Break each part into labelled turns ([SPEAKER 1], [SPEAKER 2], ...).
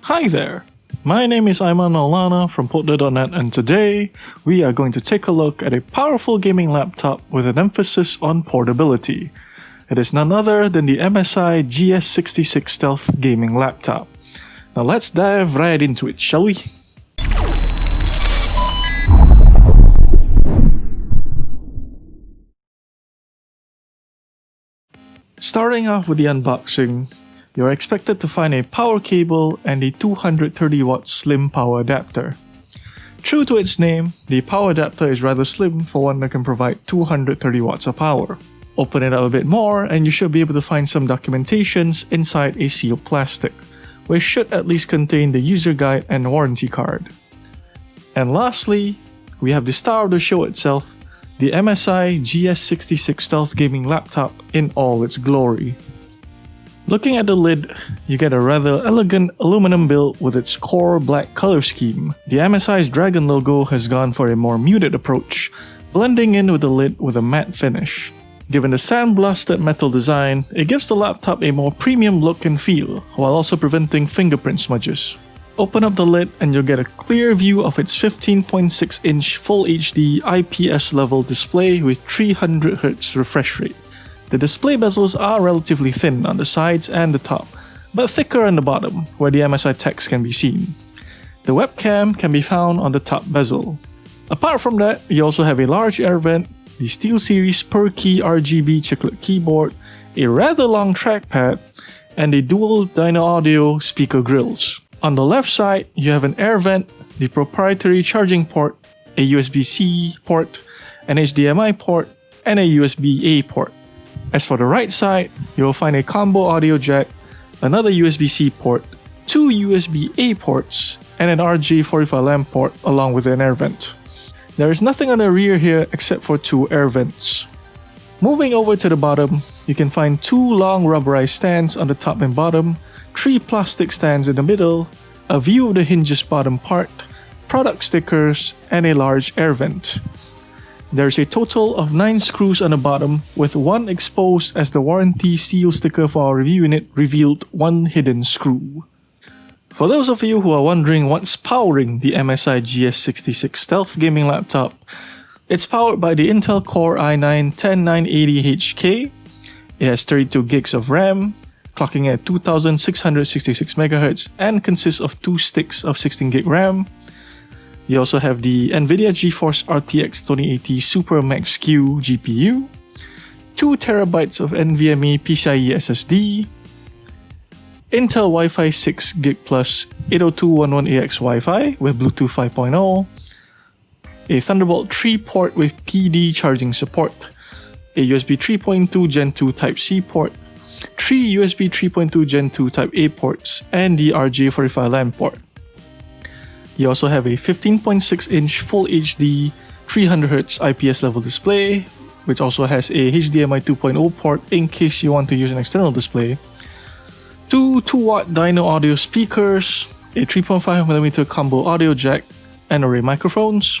[SPEAKER 1] Hi there, my name is Ayman Maulana from Portability.net, and today we are going to take a look at a powerful gaming laptop with an emphasis on portability. It is none other than the MSI GS66 Stealth gaming laptop. Now let's dive right into it, shall we? Starting off with the unboxing, you're expected to find a power cable and a 230-watt slim power adapter. True to its name, the power adapter is rather slim for one that can provide 230 watts of power. Open it up a bit more and you should be able to find some documentations inside a sealed plastic, which should at least contain the user guide and warranty card. And lastly, we have the star of the show itself, the MSI GS66 Stealth gaming laptop in all its glory. Looking at the lid, you get a rather elegant aluminum build with its core black color scheme. The MSI's dragon logo has gone for a more muted approach, blending in with the lid with a matte finish. Given the sandblasted metal design, it gives the laptop a more premium look and feel, while also preventing fingerprint smudges. Open up the lid and you'll get a clear view of its 15.6-inch Full HD IPS level display with 300Hz refresh rate. The display bezels are relatively thin on the sides and the top, but thicker on the bottom, where the MSI text can be seen. The webcam can be found on the top bezel. Apart from that, you also have a large air vent, the SteelSeries per-key RGB chiclet keyboard, a rather long trackpad, and a dual Dyno Audio speaker grills. On the left side, you have an air vent, the proprietary charging port, a USB-C port, an HDMI port, and a USB-A port. As for the right side, you will find a combo audio jack, another USB-C port, two USB-A ports, and an RJ45 lamp port along with an air vent. There is nothing on the rear here except for two air vents. Moving over to the bottom, you can find two long rubberized stands on the top and bottom, three plastic stands in the middle, a view of the hinge's bottom part, product stickers, and a large air vent. There is a total of 9 screws on the bottom, with one exposed as the warranty seal sticker for our review unit revealed one hidden screw. For those of you who are wondering what's powering the MSI GS66 Stealth gaming laptop, it's powered by the Intel Core i9-10980HK. It has 32 gigs of RAM, clocking at 2666 MHz and consists of 2 sticks of 16 GB RAM. You also have the NVIDIA GeForce RTX 2080 Super Max-Q GPU, 2 TB of NVMe PCIe SSD, Intel Wi-Fi 6GB plus 802.11ax Wi-Fi with Bluetooth 5.0, a Thunderbolt 3 port with PD charging support, a USB 3.2 Gen 2 Type-C port, 3 USB 3.2 Gen 2 Type-A ports, and the RJ45 LAN port. You also have a 15.6-inch Full HD 300Hz IPS level display, which also has a HDMI 2.0 port in case you want to use an external display, two 2-watt Dyno Audio speakers, a 3.5mm combo audio jack, and array microphones.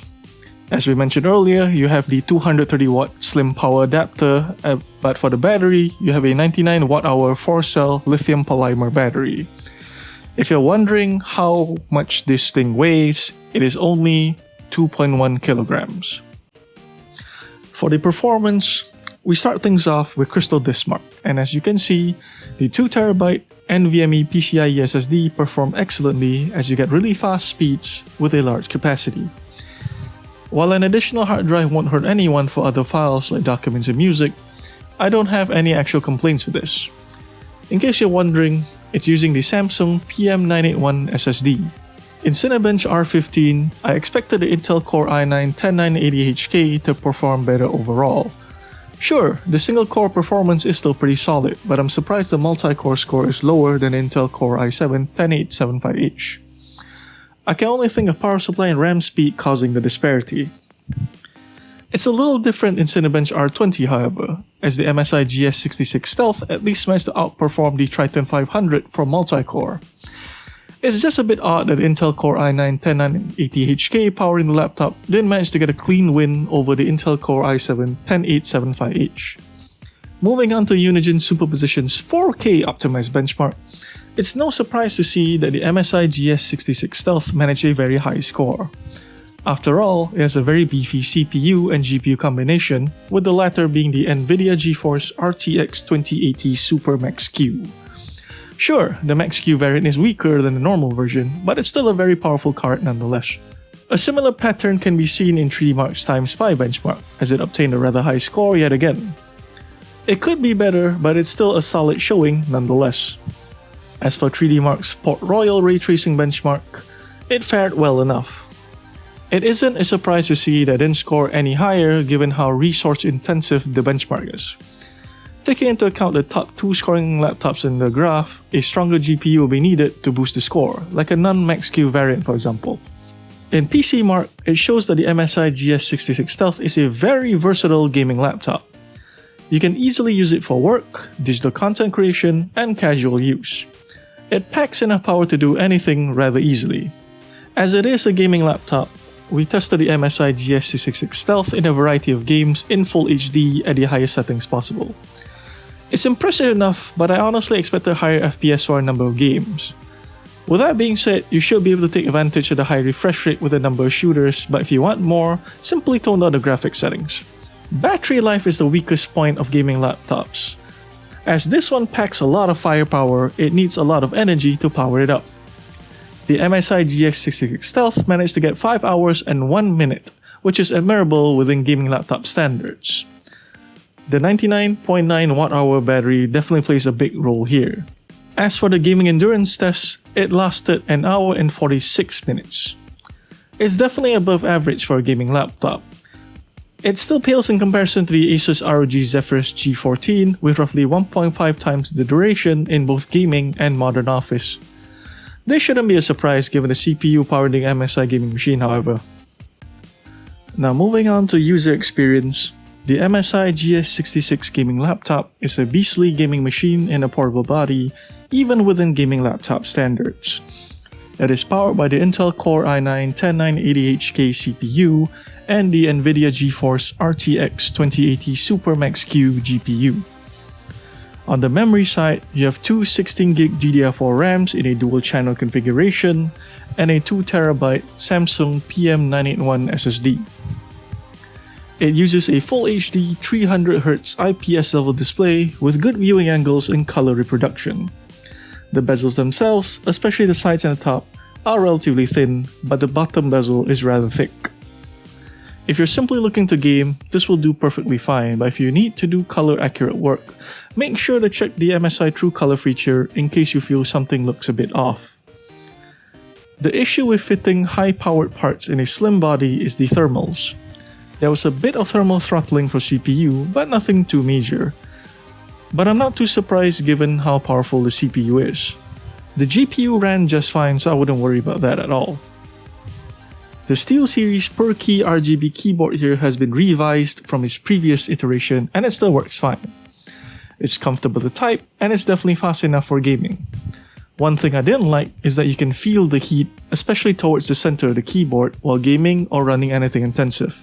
[SPEAKER 1] As we mentioned earlier, you have the 230-watt slim power adapter, but for the battery, you have a 99 Wh/hour 4-cell lithium polymer battery. If you're wondering how much this thing weighs, it is only 2.1 kilograms. For the performance, we start things off with Crystal Disk Mark, and as you can see, the 2TB NVMe PCIe SSD perform excellently as you get really fast speeds with a large capacity. While an additional hard drive won't hurt anyone for other files like documents and music, I don't have any actual complaints with this. In case you're wondering, it's using the Samsung PM981 SSD. In Cinebench R15, I expected the Intel Core i9-10980HK to perform better overall. Sure, the single-core performance is still pretty solid, but I'm surprised the multi-core score is lower than Intel Core i7-10875H. I can only think of power supply and RAM speed causing the disparity. It's a little different in Cinebench R20 however, as the MSI GS66 Stealth at least managed to outperform the Triton 500 for multi-core. It's just a bit odd that Intel Core i9-10980HK powering the laptop didn't manage to get a clean win over the Intel Core i7-10875H. Moving on to Unigen Superposition's 4K optimized benchmark, It's no surprise to see that the MSI GS66 Stealth managed a very high score. After all, it has a very beefy CPU and GPU combination, with the latter being the NVIDIA GeForce RTX 2080 Super Max-Q. Sure, the Max-Q variant is weaker than the normal version, but it's still a very powerful card nonetheless. A similar pattern can be seen in 3DMark's Time Spy benchmark, as it obtained a rather high score yet again. It could be better, but it's still a solid showing nonetheless. As for 3DMark's Port Royal ray tracing benchmark, it fared well enough. It isn't a surprise to see that it didn't score any higher given how resource intensive the benchmark is. Taking into account the top 2 scoring laptops in the graph, a stronger GPU will be needed to boost the score, like a non-Max-Q variant for example. In PCMark, it shows that the MSI GS66 Stealth is a very versatile gaming laptop. You can easily use it for work, digital content creation, and casual use. It packs enough power to do anything rather easily. As it is a gaming laptop, we tested the MSI GS66 Stealth in a variety of games in Full HD at the highest settings possible. It's impressive enough, but I honestly expected higher FPS for a number of games. With that being said, you should be able to take advantage of the high refresh rate with a number of shooters, but if you want more, simply tone down the graphics settings. Battery life is the weakest point of gaming laptops. As this one packs a lot of firepower, it needs a lot of energy to power it up. The MSI GS66 Stealth managed to get 5 hours and 1 minute, which is admirable within gaming laptop standards. The 99.9 Wh battery definitely plays a big role here. As for the gaming endurance test, it lasted an hour and 46 minutes. It's definitely above average for a gaming laptop. It still pales in comparison to the Asus ROG Zephyrus G14 with roughly 1.5 times the duration in both gaming and modern office. This shouldn't be a surprise given the CPU powering the MSI gaming machine however. Now moving on to user experience, the MSI GS66 gaming laptop is a beastly gaming machine in a portable body even within gaming laptop standards. It is powered by the Intel Core i9-10980HK CPU and the NVIDIA GeForce RTX 2080 Super Max-Q GPU. On the memory side, you have two 16GB DDR4 RAMs in a dual-channel configuration and a 2TB Samsung PM981 SSD. It uses a Full HD 300Hz IPS level display with good viewing angles and color reproduction. The bezels themselves, especially the sides and the top, are relatively thin, but the bottom bezel is rather thick. If you're simply looking to game, this will do perfectly fine, but if you need to do color accurate work, make sure to check the MSI True Color feature in case you feel something looks a bit off. The issue with fitting high-powered parts in a slim body is the thermals. There was a bit of thermal throttling for CPU, but nothing too major. But I'm not too surprised given how powerful the CPU is. The GPU ran just fine, so I wouldn't worry about that at all. The SteelSeries per-key RGB keyboard here has been revised from its previous iteration and it still works fine. It's comfortable to type and it's definitely fast enough for gaming. One thing I didn't like is that you can feel the heat, especially towards the center of the keyboard while gaming or running anything intensive.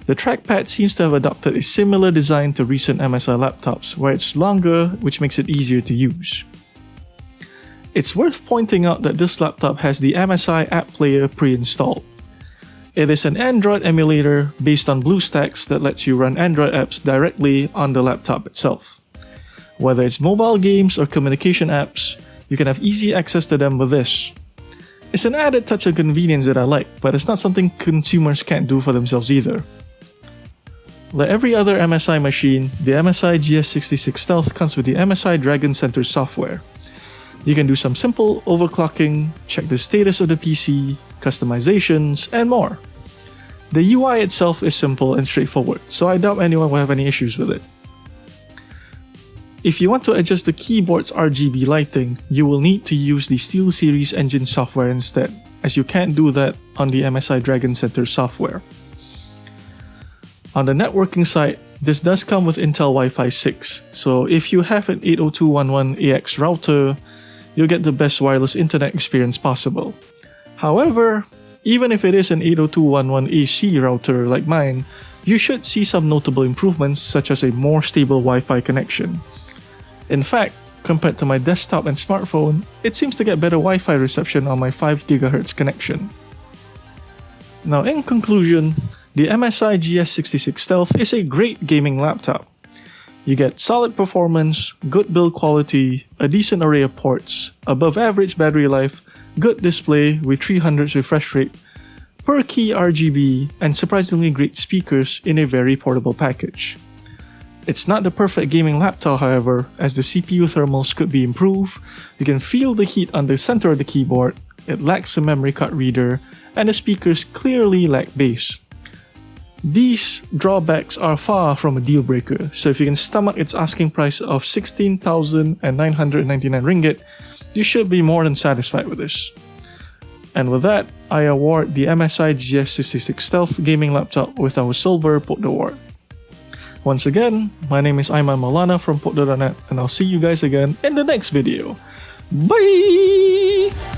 [SPEAKER 1] The trackpad seems to have adopted a similar design to recent MSI laptops where it's longer, which makes it easier to use. It's worth pointing out that this laptop has the MSI App Player pre-installed. It is an Android emulator based on BlueStacks that lets you run Android apps directly on the laptop itself. Whether it's mobile games or communication apps, you can have easy access to them with this. It's an added touch of convenience that I like, but it's not something consumers can't do for themselves either. Like every other MSI machine, the MSI GS66 Stealth comes with the MSI Dragon Center software. You can do some simple overclocking, check the status of the PC, customizations, and more. The UI itself is simple and straightforward, so I doubt anyone will have any issues with it. If you want to adjust the keyboard's RGB lighting, you will need to use the SteelSeries engine software instead, as you can't do that on the MSI Dragon Center software. On the networking side, this does come with Intel Wi-Fi 6, so if you have an 802.11ax router, you'll get the best wireless internet experience possible. However, even if it is an 802.11ac router like mine, you should see some notable improvements such as a more stable Wi-Fi connection. In fact, Compared to my desktop and smartphone, it seems to get better Wi-Fi reception on my 5 GHz connection. Now in conclusion, the MSI GS66 Stealth is a great gaming laptop. You get solid performance, good build quality, a decent array of ports, above average battery life, good display with 300 refresh rate, per key RGB, and surprisingly great speakers in a very portable package. It's not the perfect gaming laptop, however, as the CPU thermals could be improved, you can feel the heat on the center of the keyboard, it lacks a memory card reader, and the speakers clearly lack bass. These drawbacks are far from a deal breaker, so if you can stomach its asking price of 16,999 ringgit, you should be more than satisfied with this. And with that, I award the MSI GS66 Stealth gaming laptop with our Silver Port Award. Once again, my name is Aiman Maulana from Portability.net, and I'll see you guys again in the next video. Bye!